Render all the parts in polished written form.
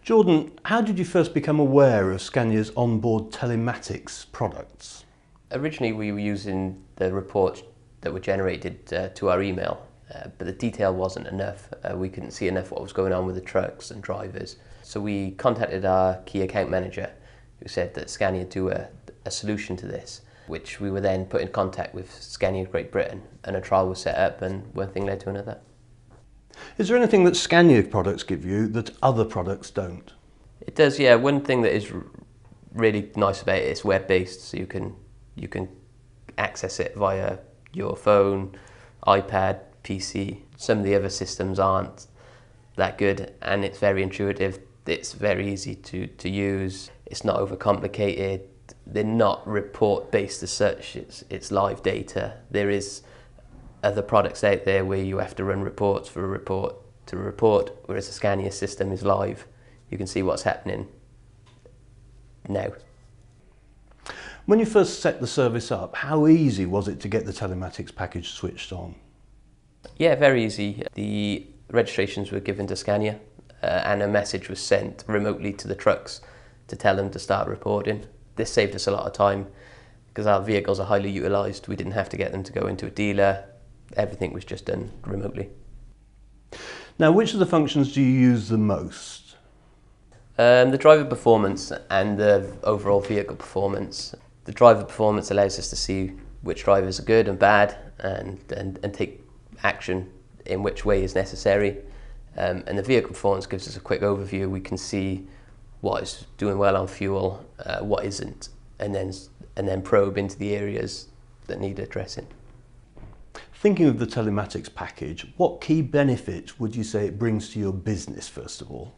Jordan, how did you first become aware of Scania's onboard telematics products? Originally we were using the reports that were generated to our email, but the detail wasn't enough. We couldn't see enough what was going on with the trucks and drivers. So we contacted our key account manager, who said that Scania do a solution to this, which we were then put in contact with Scania Great Britain, and a trial was set up and one thing led to another. Is there anything that Scania products give you that other products don't? It does, yeah. One thing that is really nice about it is web-based, so you can access it via your phone, iPad, PC. Some of the other systems aren't that good, and it's very intuitive. It's very easy to use. It's not overcomplicated. They're not report-based as such. It's live data. There is other products out there where you have to run reports for a report to report, whereas the Scania system is live. You can see what's happening now. When you first set the service up, how easy was it to get the telematics package switched on? Yeah, very easy. The registrations were given to Scania and a message was sent remotely to the trucks to tell them to start reporting. This saved us a lot of time because our vehicles are highly utilised. We didn't have to get them to go into a dealer. Everything was just done remotely. Now, which of the functions do you use the most? The driver performance and the overall vehicle performance. The driver performance allows us to see which drivers are good and bad and take action in which way is necessary. And the vehicle performance gives us a quick overview. We can see what is doing well on fuel, what isn't, and then probe into the areas that need addressing. Thinking of the telematics package, what key benefit would you say it brings to your business, first of all?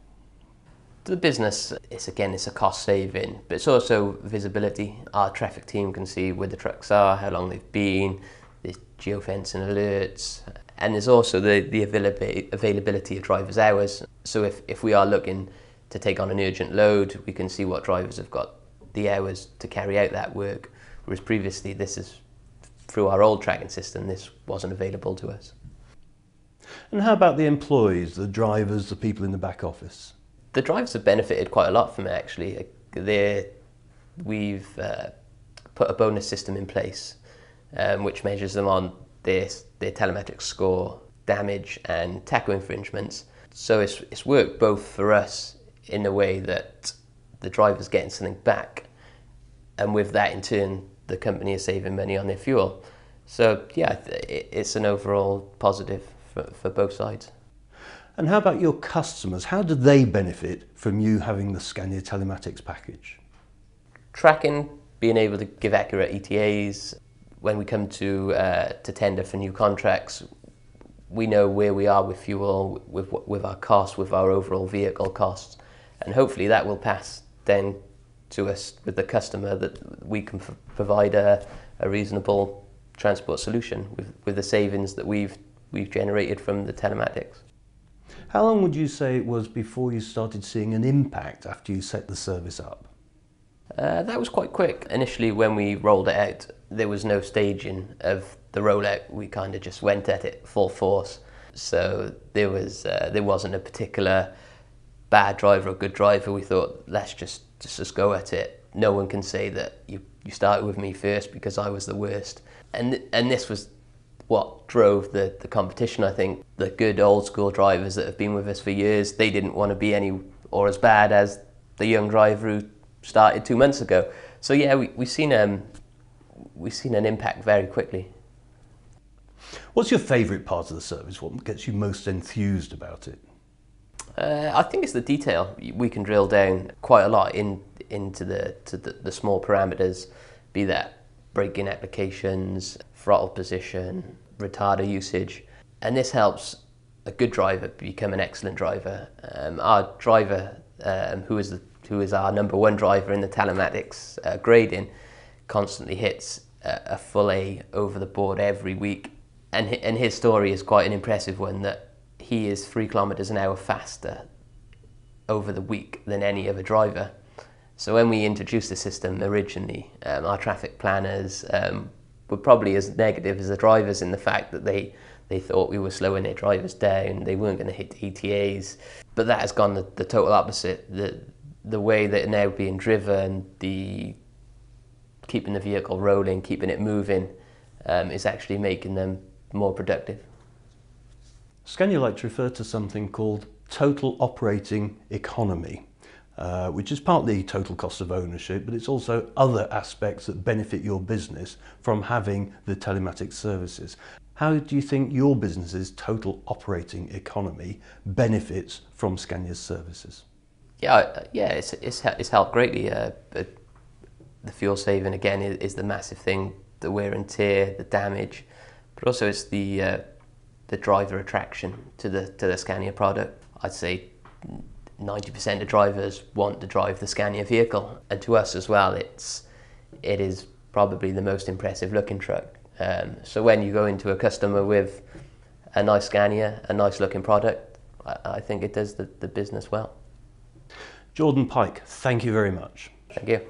To the business, it's a cost saving, but it's also visibility. Our traffic team can see where the trucks are, how long they've been, there's geofencing alerts, and there's also the availability of drivers' hours. So if we are looking to take on an urgent load, we can see what drivers have got the hours to carry out that work, whereas previously through our old tracking system, this wasn't available to us. And how about the employees, the drivers, the people in the back office? The drivers have benefited quite a lot from it, actually. We've put a bonus system in place which measures them on their telematics score, damage and taco infringements. So it's worked both for us in a way that the driver's getting something back, and with that in turn the company is saving money on their fuel. So yeah, it's an overall positive for both sides. And how about your customers? How do they benefit from you having the Scania telematics package? Tracking, being able to give accurate ETAs. When we come to tender for new contracts, we know where we are with fuel, with our costs, with our overall vehicle costs, and hopefully that will pass then to us with the customer, that we can provide a reasonable transport solution with the savings that we've generated from the telematics. How long would you say it was before you started seeing an impact after you set the service up? That was quite quick. Initially, when we rolled it out, there was no staging of the rollout. We kind of just went at it full force. So there wasn't a particular bad driver or good driver. We thought, let's just go at it. No one can say that you started with me first because I was the worst. And this was what drove the competition, I think. The good old school drivers that have been with us for years, they didn't want to be any or as bad as the young driver who started 2 months ago. So yeah, we've seen an impact very quickly. What's your favourite part of the service? What gets you most enthused about it? I think it's the detail. We can drill down quite a lot into the small parameters, be that braking applications, throttle position, retarder usage, and this helps a good driver become an excellent driver. Our driver, who is our number one driver in the telematics grading, constantly hits a full A over the board every week, and his story is quite an impressive one, that he is 3 kilometers an hour faster over the week than any other driver. So when we introduced the system originally, our traffic planners were probably as negative as the drivers in the fact that they thought we were slowing their drivers down, they weren't going to hit ETAs. But that has gone the total opposite. The way that now being driven, keeping the vehicle rolling, keeping it moving, is actually making them more productive. Scania like to refer to something called total operating economy, which is partly total cost of ownership, but it's also other aspects that benefit your business from having the telematics services. How do you think your business's total operating economy benefits from Scania's services? Yeah, it's helped greatly. The fuel saving again is the massive thing, the wear and tear, the damage, but also it's the driver attraction to the Scania product. I'd say 90% of drivers want to drive the Scania vehicle, and to us as well, it is probably the most impressive looking truck. So when you go into a customer with a nice Scania, a nice looking product, I think it does the business well. Jordan Pike, thank you very much. Thank you.